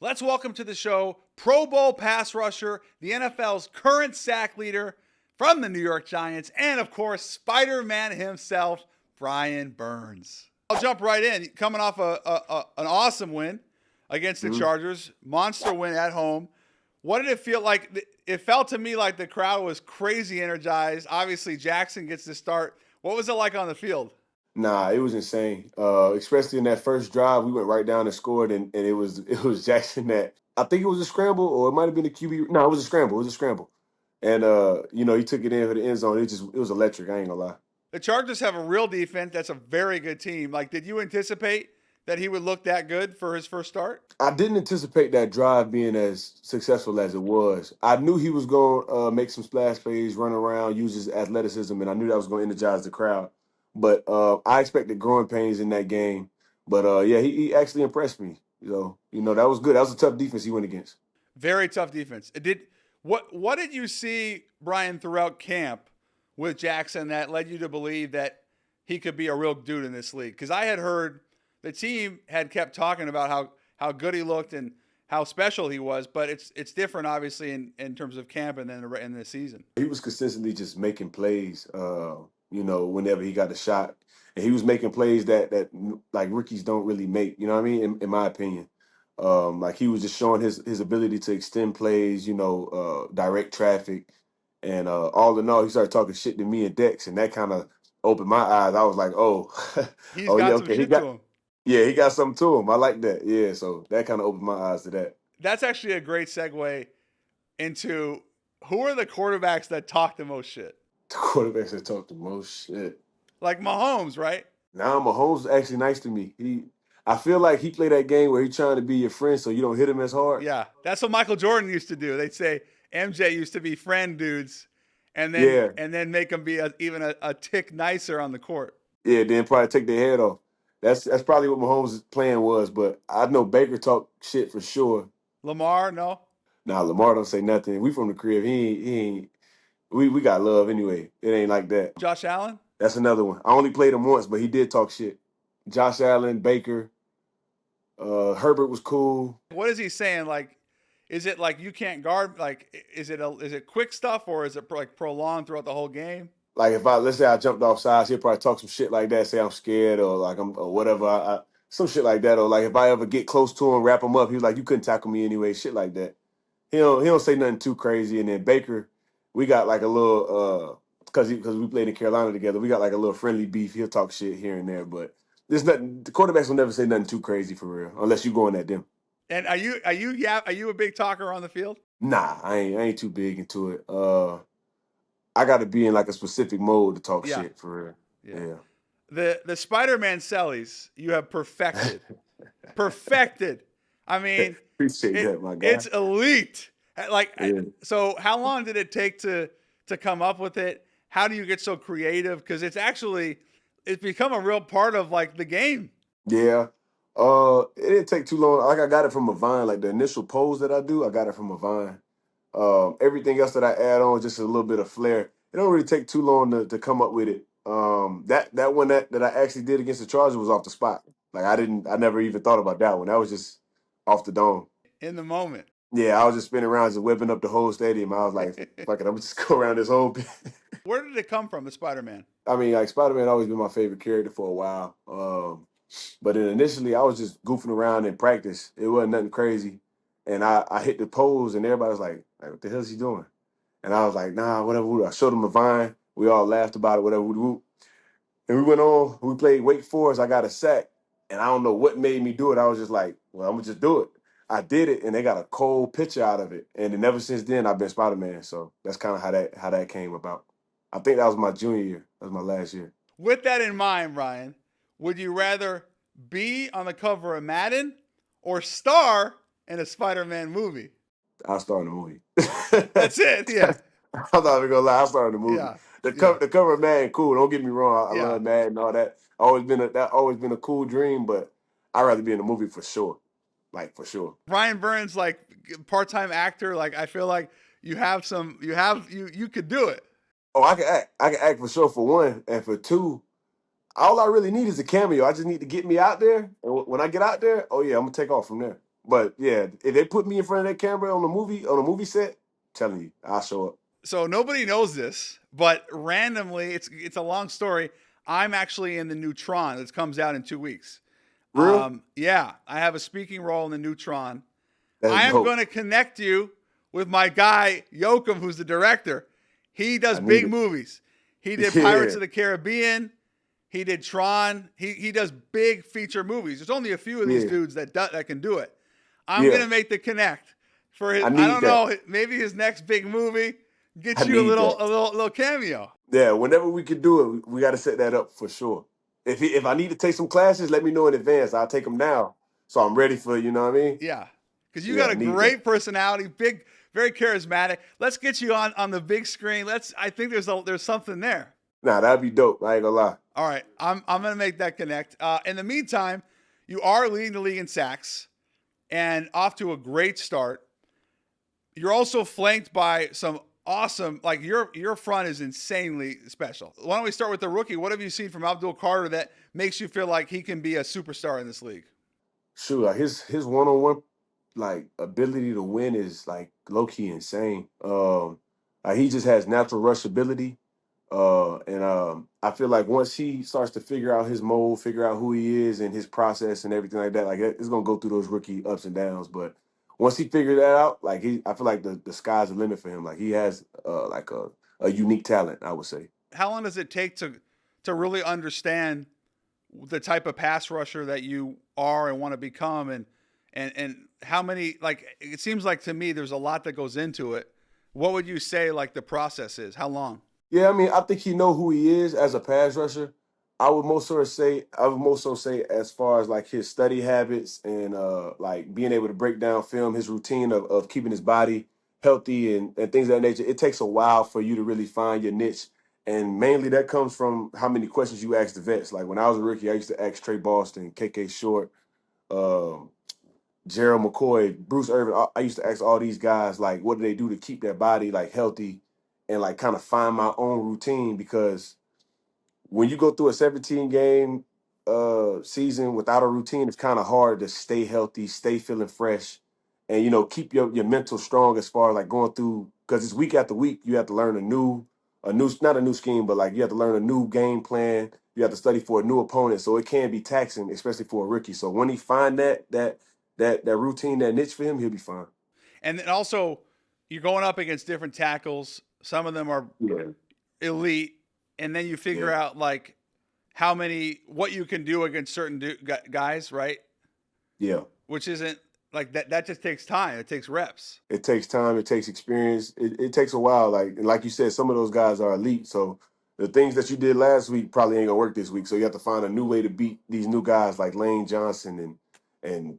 Let's welcome to the show Pro Bowl pass rusher, the NFL's current sack leader from the New York Giants, and of course, Spider-Man himself, Brian Burns. I'll jump right in. Coming off an awesome win against the Chargers, monster win at home. What did it feel like? It felt to me like the crowd was crazy energized. Obviously, Jaxson gets the start. What was it like on the field? Nah, it was insane. Especially in that first drive, we went right down and scored, and it was Jackson that I think it was a scramble, or it might have been a QB. No, it was a scramble. It was a scramble, and he took it in for the end zone. It was electric. I ain't gonna lie. The Chargers have a real defense. That's a very good team. Like, did you anticipate that he would look that good for his first start? I didn't anticipate that drive being as successful as it was. I knew he was going to make some splash plays, run around, use his athleticism, and I knew that was going to energize the crowd. But I expected growing pains in that game. But yeah, he actually impressed me. That was good. That was a tough defense he went against. Very tough defense. What did you see, Brian, throughout camp with Jaxson that led you to believe that he could be a real dude in this league? Because I had heard the team had kept talking about how good he looked and how special he was, but it's different, obviously, in terms of camp and then in the season. He was consistently just making plays, whenever he got a shot. And he was making plays that like rookies don't really make, you know what I mean? In my opinion. Like he was just showing his ability to extend plays, direct traffic. And all in all, he started talking shit to me and Dex, and that kind of opened my eyes. I was like, oh, He's oh yeah, got some okay. shit to him. He got something to him. I like that. Yeah, so that kind of opened my eyes to that. That's actually a great segue into who are the quarterbacks that talk the most shit? The quarterbacks that talk the most shit. Like Mahomes, right? Now Mahomes is actually nice to me. I feel like he played that game where he's trying to be your friend, so you don't hit him as hard. Yeah, that's what Michael Jordan used to do. They'd say MJ used to be friend dudes, and Yeah, then make them be even a tick nicer on the court. yeah. Then probably take their head off. That's probably what Mahomes' plan was. But I know Baker talk shit for sure. Lamar, no. Now Lamar don't say nothing. We from the crib. He ain't. We got love anyway. It ain't like that. Josh Allen. That's another one. I only played him once, but he did talk shit. Josh Allen, Baker, Herbert was cool. What is he saying? Like, is it like you can't guard? Like, is it quick stuff or is it like prolonged throughout the whole game? Like if let's say I jumped off sides, he'll probably talk some shit like that, say I'm scared or like I'm or whatever, some shit like that. Or like if I ever get close to him, wrap him up, he was like, you couldn't tackle me anyway, shit like that. He don't say nothing too crazy. And then Baker, we got like a little because we played in Carolina together, we got like a little friendly beef. He'll talk shit here and there, but there's nothing. The quarterbacks will never say nothing too crazy for real, unless you going at them. And are you a big talker on the field? Nah, I ain't too big into it. I got to be in like a specific mode to talk Yeah, shit for yeah. real. The Spiderman Cellys you have perfected, Yeah. perfected. I mean, Appreciate that, my guy. it's elite. Like, Yeah. so how long did it take to come up with it? How do you get so creative? Because it's become a real part of like the game. Yeah. It didn't take too long. Like I got it from a Vine. Like the initial pose that I do, I got it from a Vine. Everything else that I add on, just a little bit of flair. It don't really take too long to come up with it. That one that I actually did against the Chargers was off the spot. Like I never even thought about that one. That was just off the dome. In the moment. Yeah, I was just spinning around, just whipping up the whole stadium. I was like, fuck it, I'm just go around this whole. Where did it come from, the Spider-Man? I mean, like Spider-Man always been my favorite character for a while. But then initially I was just goofing around in practice. It wasn't nothing crazy. And I hit the pose and everybody was like, what the hell is he doing? And I was like, nah, whatever. I showed him a Vine. We all laughed about it, whatever. And we went on. We played Wake Forest. I got a sack. And I don't know what made me do it. I was just like, well, I'm going to just do it. I did it, and they got a cold picture out of it. And then ever since then, I've been Spider-Man. So that's kind of how that came about. I think that was my junior year. That was my last year. With that in mind, Ryan, would you rather be on the cover of Madden or star in a Spider-Man movie? I'll star in the movie. That's it. Yeah. I'm not even gonna lie. I'll star in the movie. Yeah. The cover of Madden, cool. Don't get me wrong. I Yeah. love Madden and all that. Always been a cool dream, but I'd rather be in the movie for sure. Like for sure. Ryan Burns, like part-time actor, like I feel like you could do it. Oh, I can act. I can act for sure for one, and for two, all I really need is a cameo. I just need to get me out there, and when I get out there, oh yeah, I'm gonna take off from there. But yeah, if they put me in front of that camera on a movie set, I'm telling you, I'll show up. So nobody knows this, but randomly, it's a long story. I'm actually in the new Tron that comes out in 2 weeks. Real? Yeah, I have a speaking role in the new Tron. That's I am dope. going to connect you with my guy Yoakum, who's the director. He does I need big it. movies. He did Yeah, Pirates of the Caribbean. He did Tron. He does big feature movies. There's only a few of these yeah, dudes that can do it. I'm yeah. gonna make the connect for his. I I need don't that. know. Maybe his next big movie I gets you a need little that. a little little cameo. Yeah, whenever we can do it, we got to set that up for sure. If I need to take some classes, let me know in advance. I'll take them now, so I'm ready for, you know what I mean. Yeah, because you Yeah, got I a need that. great personality, big, very charismatic. Let's get you on the big screen. I think there's something there. Nah, that'd be dope. I ain't gonna lie. All right, I'm gonna make that connect. In the meantime, you are leading the league in sacks and off to a great start. You're also flanked by some awesome, like your front is insanely special. Why don't we start with the rookie? What have you seen from Abdul Carter that makes you feel like he can be a superstar in this league? Shoot, like his one on one like ability to win is like low key insane. Like he just has natural rush ability. And I feel like once he starts to figure out his mold, figure out who he is and his process and everything like that, like it's gonna go through those rookie ups and downs. But once he figured that out, like I feel like the sky's the limit for him. Like he has like a unique talent, I would say. How long does it take to really understand the type of pass rusher that you are and want to become, and how many, like, it seems like to me there's a lot that goes into it. What would you say like the process is? How long? Yeah, I mean, I think he know who he is as a pass rusher. I would most so say as far as like his study habits and like being able to break down film, his routine of keeping his body healthy and things of that nature. It takes a while for you to really find your niche. And mainly that comes from how many questions you ask the vets. Like when I was a rookie, I used to ask Trey Boston, KK Short, um, Gerald McCoy, Bruce Irvin. I used to ask all these guys like, what do they do to keep their body like healthy and like kind of find my own routine because when you go through a 17 game season without a routine, it's kind of hard to stay healthy, stay feeling fresh, and keep your mental strong as far as like going through because it's week after week. You have to learn a new not a new scheme, but like you have to learn a new game plan. You have to study for a new opponent, so it can be taxing, especially for a rookie. So when he find that routine, that niche for him, he'll be fine. And then also, you're going up against different tackles. Some of them are Yeah, elite, and then you figure yeah, out like what you can do against certain guys, right? yeah. Which isn't like that. That just takes time. It takes reps. It takes time. It takes experience. It takes a while. Like you said, some of those guys are elite. So the things that you did last week probably ain't gonna work this week. So you have to find a new way to beat these new guys like Lane Johnson and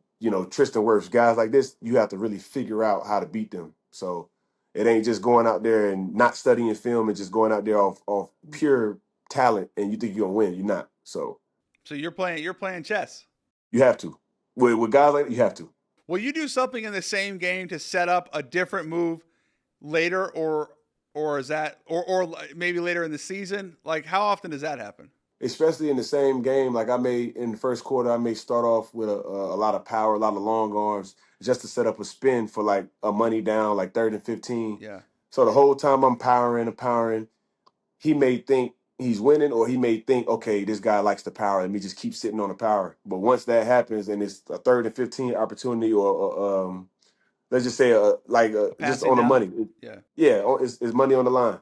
Tristan Wirfs. Guys like this, you have to really figure out how to beat them. So it ain't just going out there and not studying film and just going out there off pure talent and you think you're gonna win. You're not. So So you're playing chess. you have to. With guys like that, you have to. Will you do something in the same game to set up a different move later, or is that or maybe later in the season? Like how often does that happen? Especially in the same game. Like I may in the first quarter, I may start off with a lot of power, a lot of long arms, just to set up a spin for like a money down, like 3rd and 15. Yeah. So the whole time I'm powering, he may think he's winning, or he may think, okay, this guy likes the power. Let me just keep sitting on the power. But once that happens, and it's a 3rd and 15 opportunity, or let's just say just Passing on the down. money, Yeah. yeah, it's money on the line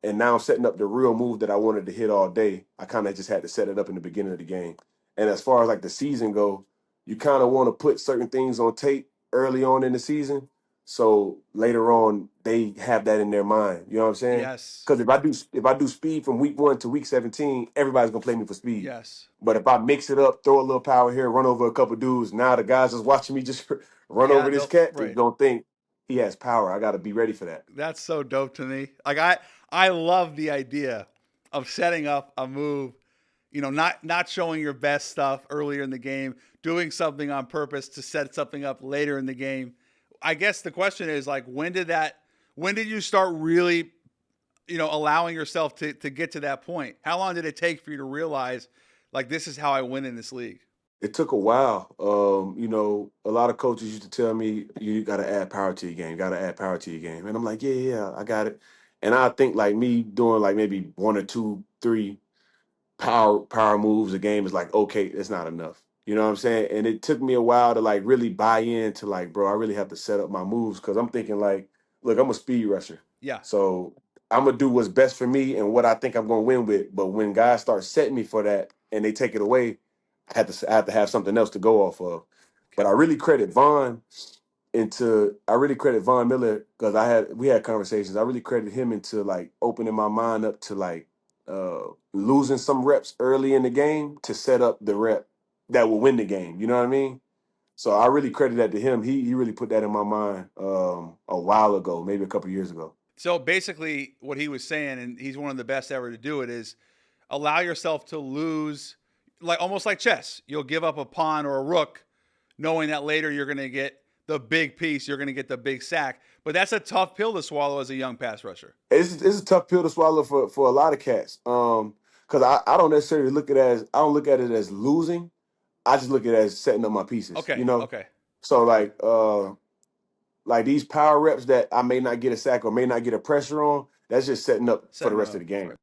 and now I'm setting up the real move that I wanted to hit all day. I kind of just had to set it up in the beginning of the game. And as far as like the season go, you kind of want to put certain things on tape early on in the season, so later on they have that in their mind. You know what I'm saying? Yes. Because if I do speed from week 1 to week 17, everybody's gonna play me for speed. Yes. But if I mix it up, throw a little power here, run over a couple dudes, now the guys just watching me just run Yeah. over this cat is Right. gonna think he has power. I got to be ready for that. That's so dope to me. Like I love the idea of setting up a move, not showing your best stuff earlier in the game, doing something on purpose to set something up later in the game. I guess the question is like when did you start really, allowing yourself to get to that point? How long did it take for you to realize like this is how I win in this league? It took a while. A lot of coaches used to tell me you got to add power to your game. Got to add power to your game, and I'm like, yeah, I got it. And I think like me doing like maybe one or two, three power moves a game is like okay, it's not enough. You know what I'm saying? And it took me a while to like really buy into like, bro, I really have to set up my moves because I'm thinking like, look, I'm a speed rusher, Yeah. so I'm gonna do what's best for me and what I think I'm gonna win with. But when guys start setting me for that and they take it away, I have to have something else to go off of. But Okay. I really credit Von Miller because we had conversations. I really credit him into like opening my mind up to like losing some reps early in the game to set up the rep that will win the game. You know what I mean? So I really credit that to him. He really put that in my mind a while ago, maybe a couple years ago. So basically, what he was saying, and he's one of the best ever to do it, is allow yourself to lose, like almost like chess. You'll give up a pawn or a rook, knowing that later you're going to get the big piece, you're going to get the big sack. But that's a tough pill to swallow as a young pass rusher. It's a tough pill to swallow for a lot of cats. Because I don't necessarily look at it as I don't look at it as losing. I just look at it as setting up my pieces. Okay, You know, okay, so okay. like these power reps that I may not get a sack or may not get a pressure on, that's just setting up for the Setting it rest of up. the game. Right.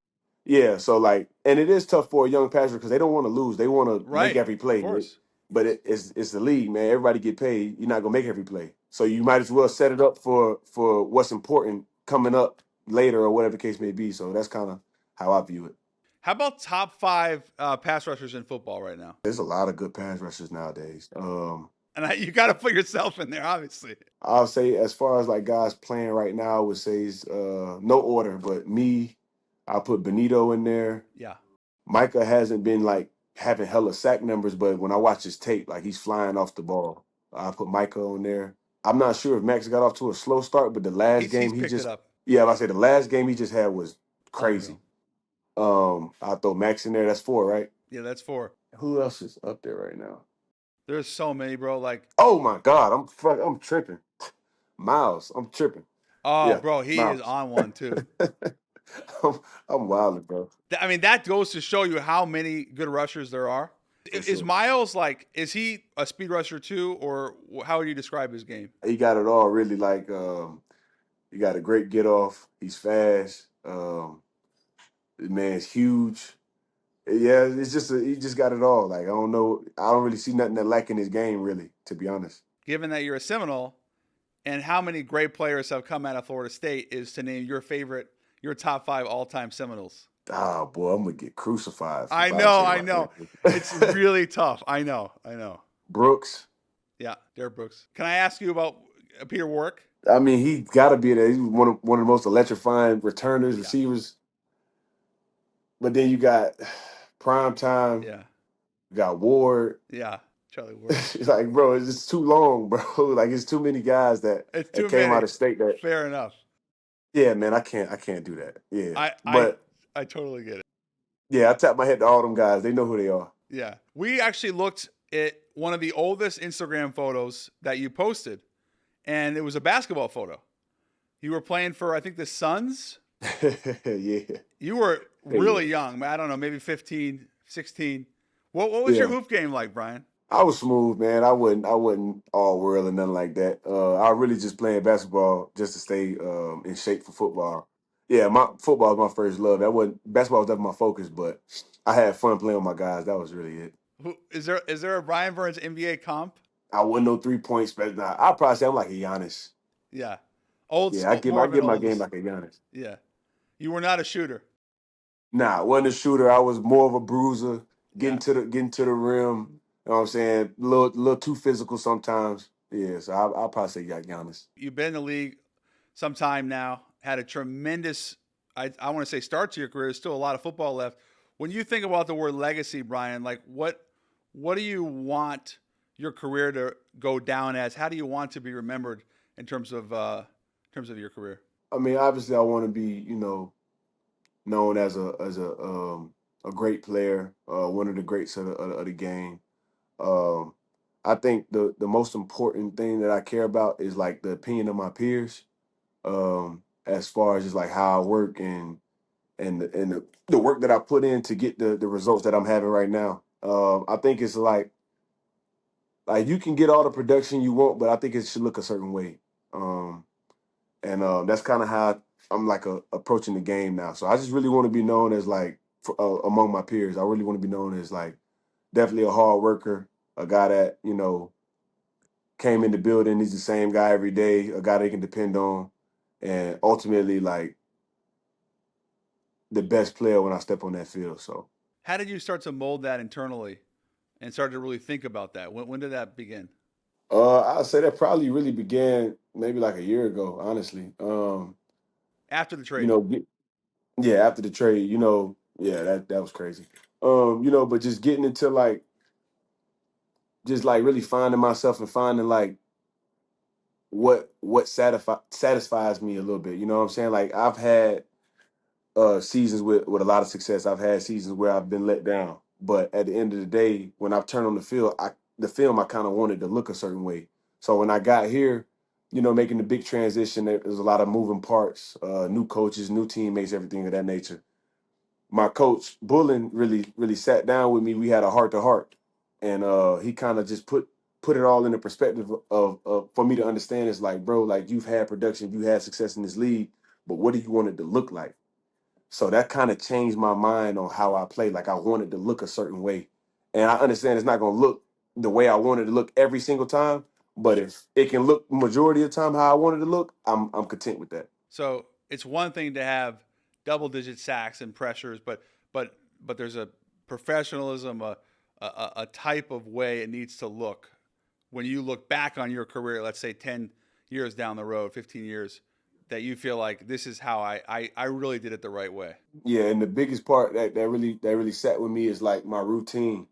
Yeah, so like, and it is tough for a young passer because they don't want to lose. They want to make Right. every Of play. course. But it's the league, man. Everybody get paid. You're not gonna make every play, so you might as well set it up for what's important coming up later or whatever the case may be. So that's kind of how I view it. How about top five pass rushers in football right now? There's a lot of good pass rushers nowadays. You got to put yourself in there, obviously. I'll say as far as like guys playing right now, I would say is no order, but me, I'll put Benito in there. Yeah. Micah hasn't been like having hella sack numbers, but when I watch his tape, like he's flying off the ball. I put Micah on there. I'm not sure if Max got off to a slow start, but the last He's game he picked it just up. yeah, I say the last game he just had was crazy. Unreal. I'll throw Max in there. That's four, right? Yeah, that's four. Who else is up there right now? There's so many, bro. Like, Oh my God, I'm tripping. Miles, I'm tripping. oh, Yeah, bro, he is Miles. on one too. I'm wilding, bro. I mean, that goes to show you how many good rushers there are. For Is sure. Miles like? Is he a speed rusher too, or how would you describe his game? He got it all really like he got a great get off. He's fast. The man's huge. Yeah, it's just he just got it all. Like I don't know. I don't really see nothing that lack in his game, really, to be honest. Given that you're a Seminole, and how many great players have come out of Florida State, is to name your top five all-time Seminoles. Ah, boy, I'm gonna get crucified I if I know, say I my know. It's answer. really tough. I know, I know. Brooks. Yeah, Derek Brooks. Can I ask you about Peter Warwick? I mean, he got to be there. He's one of the most electrifying returners, Yeah, receivers. But then you got prime time. yeah, You got Ward. yeah. Charlie Ward. It's like, bro, it's just too long, bro. Like, it's too many guys It's that too came out many. of state that, Fair enough. yeah, man, I can't do that. Yeah, I I but I totally get it. yeah, I tap my head to all them guys. They know who they are. Yeah. We actually looked at one of the oldest Instagram photos that you posted, and it was a basketball photo. You were playing for, I think, the Suns. Yeah, You were yeah, really young. I don't know, maybe 15, 16. What was your yeah. hoop game like, Brian? I was smooth, man. I wasn't all world or nothing like that. I really just playing basketball just to stay in shape for football. Yeah, my football was my first love. That wasn't basketball was definitely my focus, but I had fun playing with my guys. That was really it. Is there a Brian Burns NBA comp? I wasn't no 3 points, but nah, I probably say I'm like a Giannis. Yeah. Yeah, More I of an give my game oldest. like a Giannis. Yeah. You were not a shooter. Nah, I wasn't a shooter. I was more of a bruiser, Yeah. getting to the rim. You know what I'm saying? Little too physical sometimes. Yeah, so I'll probably say Giannis. You've been in the league some time now, had a tremendous, I want to say, start to your career. There's still a lot of football left. When you think about the word legacy, Brian, like what do you want your career to go down as? How do you want to be remembered in terms of your career? I mean, obviously, I want to be, known as a great player, one of the greats of the game. Um, I think the most important thing that I care about is like the opinion of my peers, as far as just like how I work and the work that I put in to get the results that I'm having right now. I think it's like like you can get all the production you want, but I think it should look a certain way. Um, and that's kind of how I'm like approaching the game now. So I just really want to be known as like among my peers. I really want to be known as like definitely a hard worker, a guy that came in the building. He's the same guy every day, a guy they can depend on, and ultimately like the best player when I step on that field. So How did you start to mold that internally and start to really think about that? When did that begin? I'd say that probably really began maybe like a year ago, honestly. After the You trade. know, yeah, after the trade, yeah, that was crazy. But just getting into like just like really finding myself and finding like what satisfies me a little bit. You know what I'm saying? Like I've had seasons with a lot of success. I've had seasons where I've been let down. But at the end of the day, when I've turned on the field, the film I kind of wanted to look a certain way. So when I got here, making the big transition, there was a lot of moving parts, new coaches, new teammates, everything of that nature. My coach Bullen really sat down with me. We had a heart to heart, and he kind of just put it all in the perspective of for me to understand. It's like, bro, like you've had production, you had success in this league, but what do you want it to look like? So that kind of changed my mind on how I play. Like I wanted to look a certain way, and I understand it's not going to look the way I wanted to look every single time. But if it can look majority of the time how I wanted to look, I'm content with that. So it's one thing to have double digit sacks and pressures, but there's a professionalism, a type of way it needs to look when you look back on your career, let's say 10 years down the road, 15 years, that you feel like this is how I really did it the right way. Yeah, and the biggest part that really sat with me is like my routine.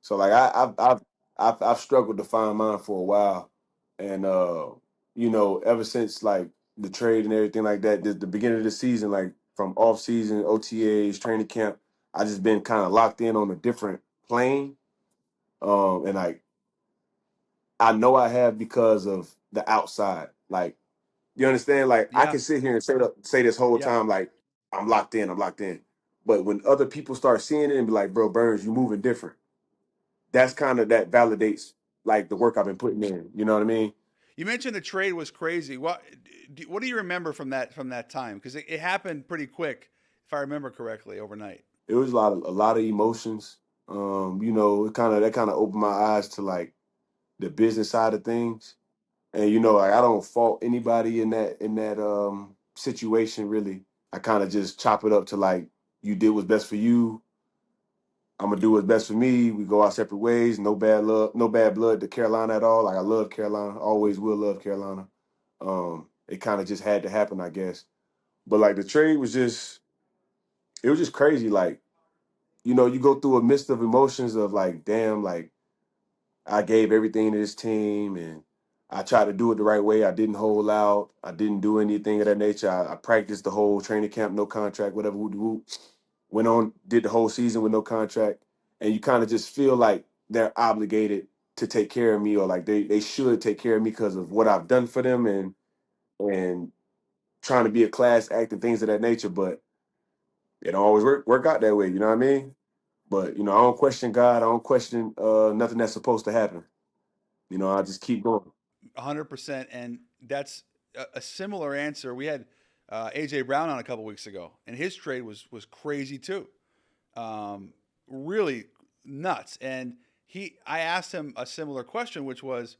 So like I've struggled to find mine for a while, and ever since like the trade and everything like that, the beginning of the season, like from off season, OTAs, training camp, I just been kind of locked in on a different plane. And like I know I have because of the outside. Like you understand? Like I Yeah, can sit here and say this whole yeah. time, like I'm locked in, I'm locked in. But when other people start seeing it and be like, bro, Burns, you moving different. That's kind of that validates like the work I've been putting in. You know what I mean? You mentioned the trade was crazy. What do you remember from that time? Because it happened pretty quick, if I remember correctly, overnight. It was a lot of emotions. It kind of opened my eyes to like the business side of things. And like I don't fault anybody in that situation really. I kind of just chop it up to like you did what's best for you. I'm gonna do what's best for me. We go our separate ways. No bad love, no bad blood to Carolina at all. Like I love Carolina, always will love Carolina. It kind of just had to happen, I guess. But like the trade it was just crazy. Like you go through a mist of emotions of like, damn, like I gave everything to this team and I tried to do it the right way. I didn't hold out. I didn't do anything of that nature. I practiced the whole training camp, no contract, whatever. Whoop, whoop. Went on, did the whole season with no contract. And you kind of just feel like they're obligated to take care of me or like they should take care of me because of what I've done for them and trying to be a class act and things of that nature. But it don't always work out that way. You know what I mean? But I don't question God. I don't question nothing that's supposed to happen. I just keep going. 100%. And that's a similar answer. We had AJ Brown on a couple weeks ago, and his trade was crazy too, really nuts. And I asked him a similar question, which was,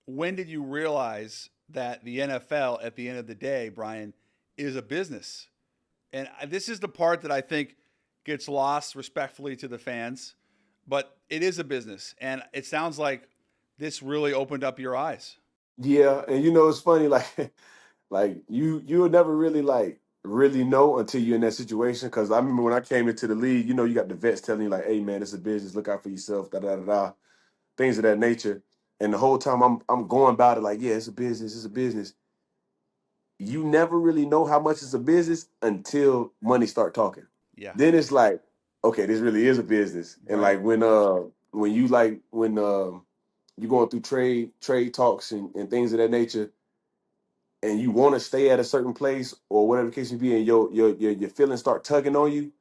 when did you realize that the NFL, at the end of the day, Brian, is a business? And this is the part that I think gets lost, respectfully to the fans, but it is a business, and it sounds like this really opened up your eyes. Yeah, and it's funny, like like you'll never really like really know until you're in that situation. Because I remember when I came into the league, you got the vets telling you like, "Hey man, it's a business. Look out for yourself." Da da da da, things of that nature. And the whole time I'm going about it like, yeah, it's a business. It's a business. You never really know how much it's a business until money start talking. Yeah, Then it's like, okay, this really is a business. And right. like when you like when you're going through trade talks and things of that nature, and you want to stay at a certain place or whatever the case may be, and your feelings start tugging on you,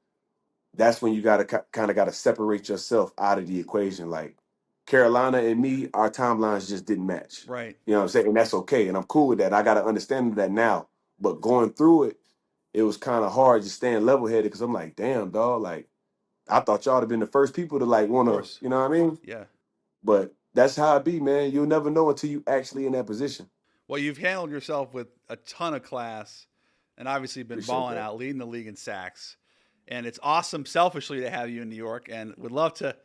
that's when you gotta kind of gotta separate yourself out of the equation. Like, Carolina and me, our timelines just didn't match. Right. You know what I'm saying? And that's okay. And I'm cool with that. I got to understand that now. But going through it, it was kind of hard just staying level headed because I'm like, damn, dog. Like, I thought y'all would have been the first people to like want to, Course. you know what I mean? Yeah. But that's how it be, man. You'll never know until you actually in that position. Well, you've handled yourself with a ton of class and obviously been Appreciate balling that. out, leading the league in sacks. And it's awesome, selfishly, to have you in New York, and would love to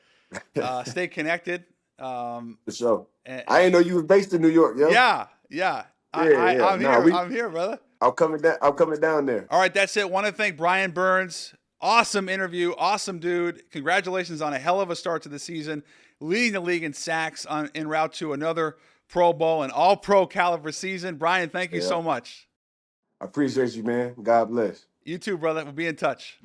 stay connected. For sure. And, I ain't know you was based in New York, yo. yeah. Yeah. I'm Nah, here. I'm here, brother. I'm coming down there. All right, that's it. Want to thank Brian Burns. Awesome interview. Awesome dude. Congratulations on a hell of a start to the season. Leading the league in sacks en route to another Pro Bowl and all-pro caliber season. Brian, thank you so much. I appreciate you, man. God bless. You too, brother. We'll be in touch.